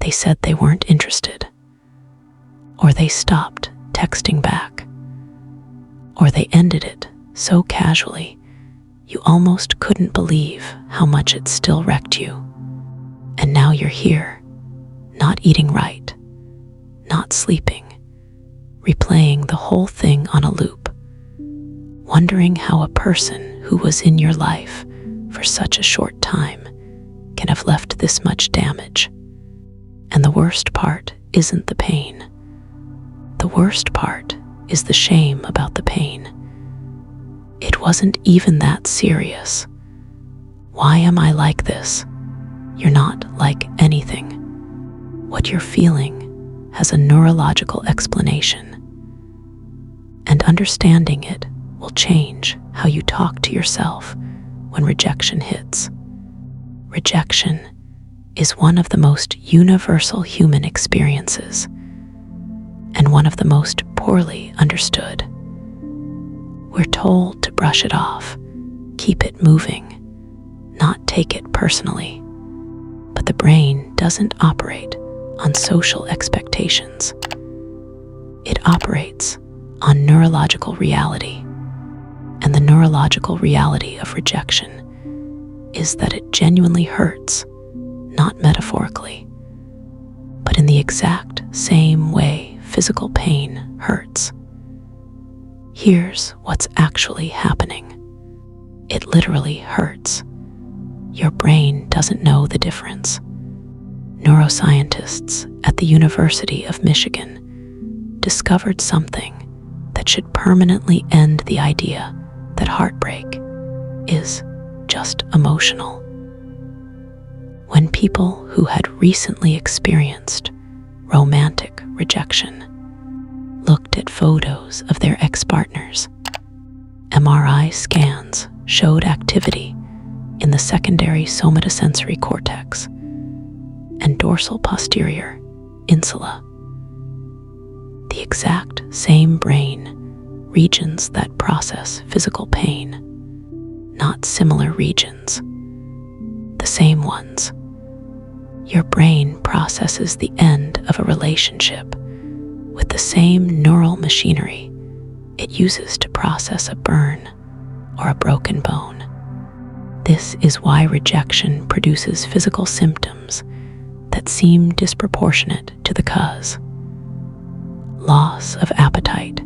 They said they weren't interested, or they stopped texting back, or they ended it so casually you almost couldn't believe how much it still wrecked you. And now you're here, not eating right, not sleeping, replaying the whole thing on a loop, wondering how a person who was in your life for such a short time can have left this much damage. And the worst part isn't the pain. The worst part is the shame about the pain. It wasn't even that serious. Why am I like this? You're not like anything. What you're feeling has a neurological explanation, and understanding it will change how you talk to yourself when rejection hits. Rejection is one of the most universal human experiences, and one of the most poorly understood. We're told to brush it off, keep it moving, not take it personally. But the brain doesn't operate on social expectations. It operates on neurological reality. And the neurological reality of rejection is that it genuinely hurts, not metaphorically, but in the exact same way physical pain hurts. Here's what's actually happening. It literally hurts. Your brain doesn't know the difference. Neuroscientists at the University of Michigan discovered something that should permanently end the idea that heartbreak is just emotional. When people who had recently experienced romantic rejection looked at photos of their ex-partners, MRI scans showed activity in the secondary somatosensory cortex and dorsal posterior insula, the exact same brain regions that process physical pain, not similar regions, the same ones. Your brain processes the end of a relationship with the same neural machinery it uses to process a burn or a broken bone. This is why rejection produces physical symptoms that seem disproportionate to the cause. Loss of appetite,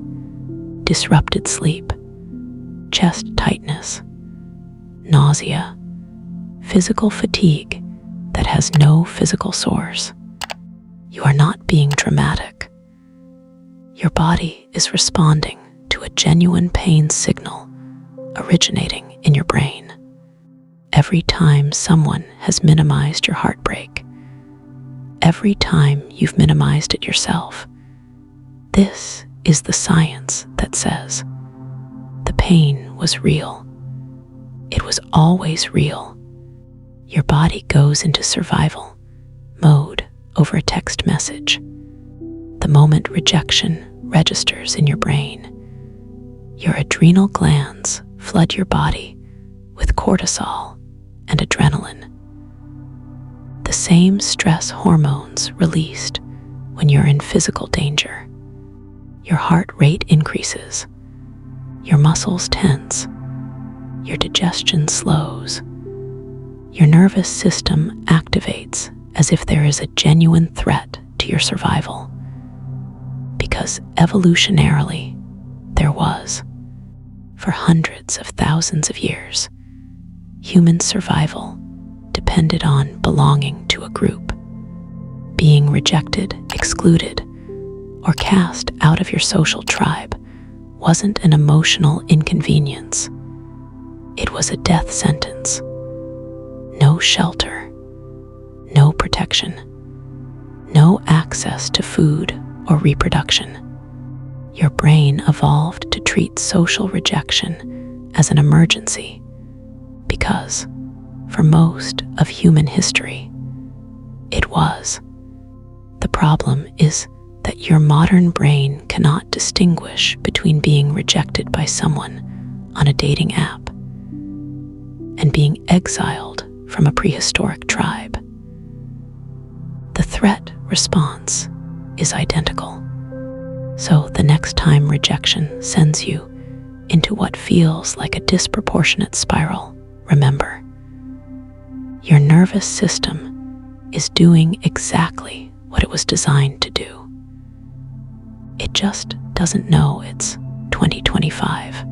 disrupted sleep, chest tightness, nausea, physical fatigue that has no physical source. You are not being dramatic. Your body is responding to a genuine pain signal originating in your brain. Every time someone has minimized your heartbreak, every time you've minimized it yourself, this is the science that says the pain was real. It was always real. Your body goes into survival mode over a text message. The moment rejection registers in your brain, your adrenal glands flood your body with cortisol and adrenaline, the same stress hormones released when you're in physical danger. Your heart rate increases, your muscles tense, your digestion slows, your nervous system activates as if there is a genuine threat to your survival. Because evolutionarily, there was. For hundreds of thousands of years, human survival depended on belonging to a group. Being rejected, excluded, or cast out of your social tribe wasn't an emotional inconvenience. It was a death sentence. No shelter, no protection, no access to food or reproduction. Your brain evolved to treat social rejection as an emergency because, for most of human history, it was. The problem is that your modern brain cannot distinguish between being rejected by someone on a dating app and being exiled from a prehistoric tribe. The threat response is identical. So the next time rejection sends you into what feels like a disproportionate spiral, remember, your nervous system is doing exactly what it was designed to do. It just doesn't know it's 2025.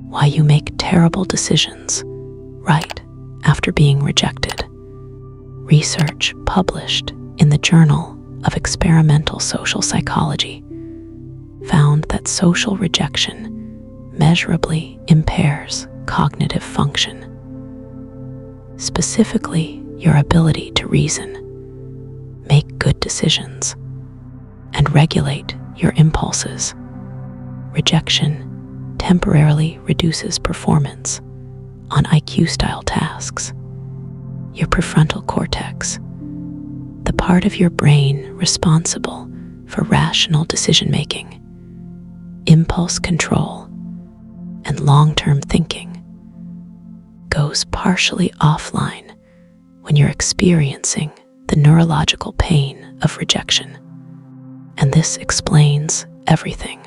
Why you make terrible decisions right after being rejected. Research published in the Journal of Experimental Social Psychology found that social rejection measurably impairs cognitive function, specifically your ability to reason, make good decisions, and regulate your impulses. Rejection temporarily reduces performance on IQ-style tasks. Your prefrontal cortex, the part of your brain responsible for rational decision-making, impulse control, and long-term thinking, goes partially offline when you're experiencing the neurological pain of rejection. And this explains everything.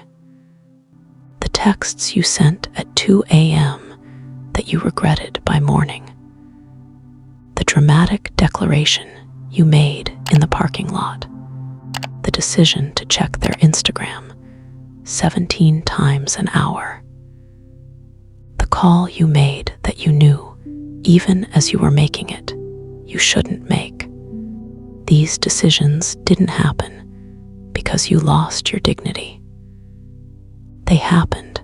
The texts you sent at 2 a.m. that you regretted by morning. The dramatic declaration you made in the parking lot. The decision to check their Instagram 17 times an hour. The call you made that you knew, even as you were making it, you shouldn't make. These decisions didn't happen because you lost your dignity. They happened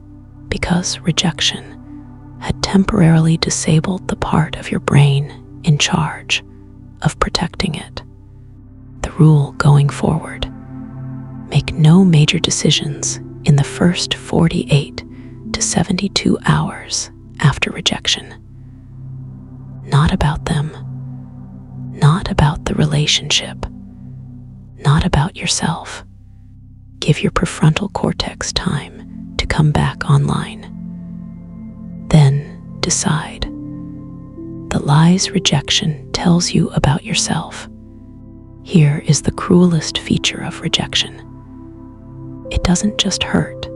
because rejection had temporarily disabled the part of your brain in charge of protecting it. The rule going forward: make no major decisions in the first 48 to 72 hours after rejection. Not about them, not about the relationship, not about yourself. Give your prefrontal cortex time to come back online. Then decide. The lies rejection tells you about yourself. Here is the cruelest feature of rejection. It doesn't just hurt.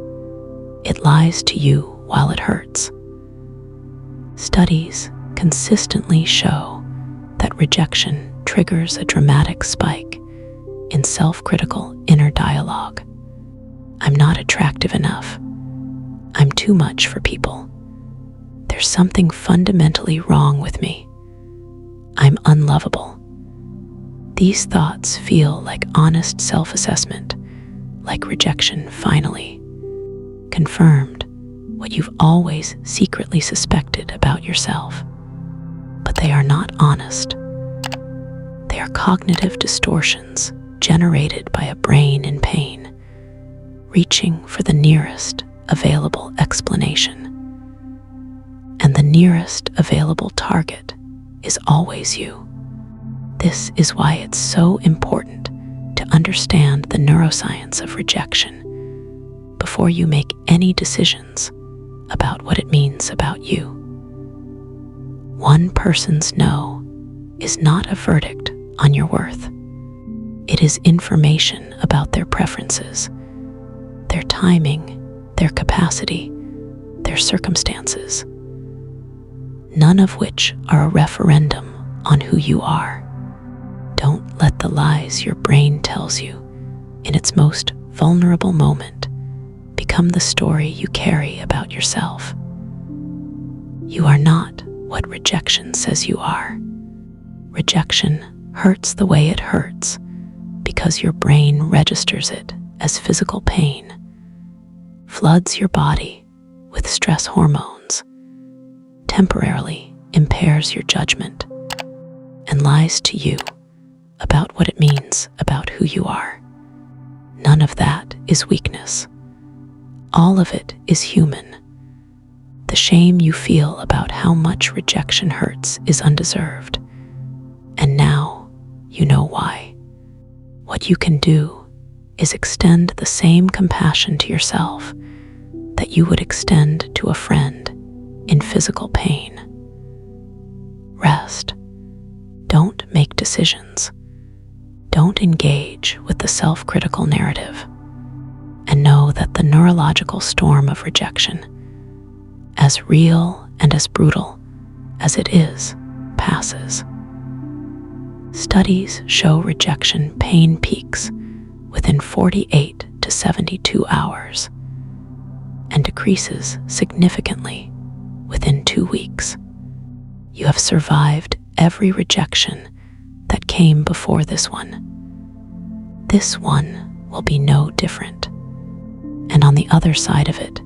It lies to you while it hurts. Studies consistently show that rejection triggers a dramatic spike in self-critical inner dialogue. I'm not attractive enough. I'm too much for people. There's something fundamentally wrong with me. I'm unlovable. These thoughts feel like honest self-assessment, like rejection finally confirmed what you've always secretly suspected about yourself. But they are not honest. They are cognitive distortions generated by a brain in pain, reaching for the nearest available explanation. And the nearest available target is always you. This is why it's so important to understand the neuroscience of rejection before you make any decisions about what it means about you. One person's no is not a verdict on your worth. It is information about their preferences, their timing, their capacity, their circumstances, none of which are a referendum on who you are. Don't let the lies your brain tells you in its most vulnerable moment become the story you carry about yourself. You are not what rejection says you are. Rejection hurts the way it hurts because your brain registers it as physical pain, floods your body with stress hormones, temporarily impairs your judgment, and lies to you about what it means about who you are. None of that is weakness. All of it is human. The shame you feel about how much rejection hurts is undeserved. And now you know why. What you can do is extend the same compassion to yourself that you would extend to a friend in physical pain. Rest. Don't make decisions. Don't engage with the self-critical narrative, and know that the neurological storm of rejection, as real and as brutal as it is, passes. Studies show rejection pain peaks within 48 to 72 hours and decreases significantly within 2 weeks. You have survived every rejection that came before this one. This one will be no different. And on the other side of it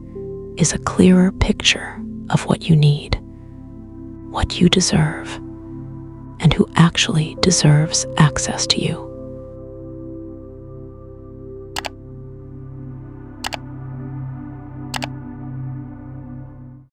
is a clearer picture of what you need, what you deserve, and who actually deserves access to you.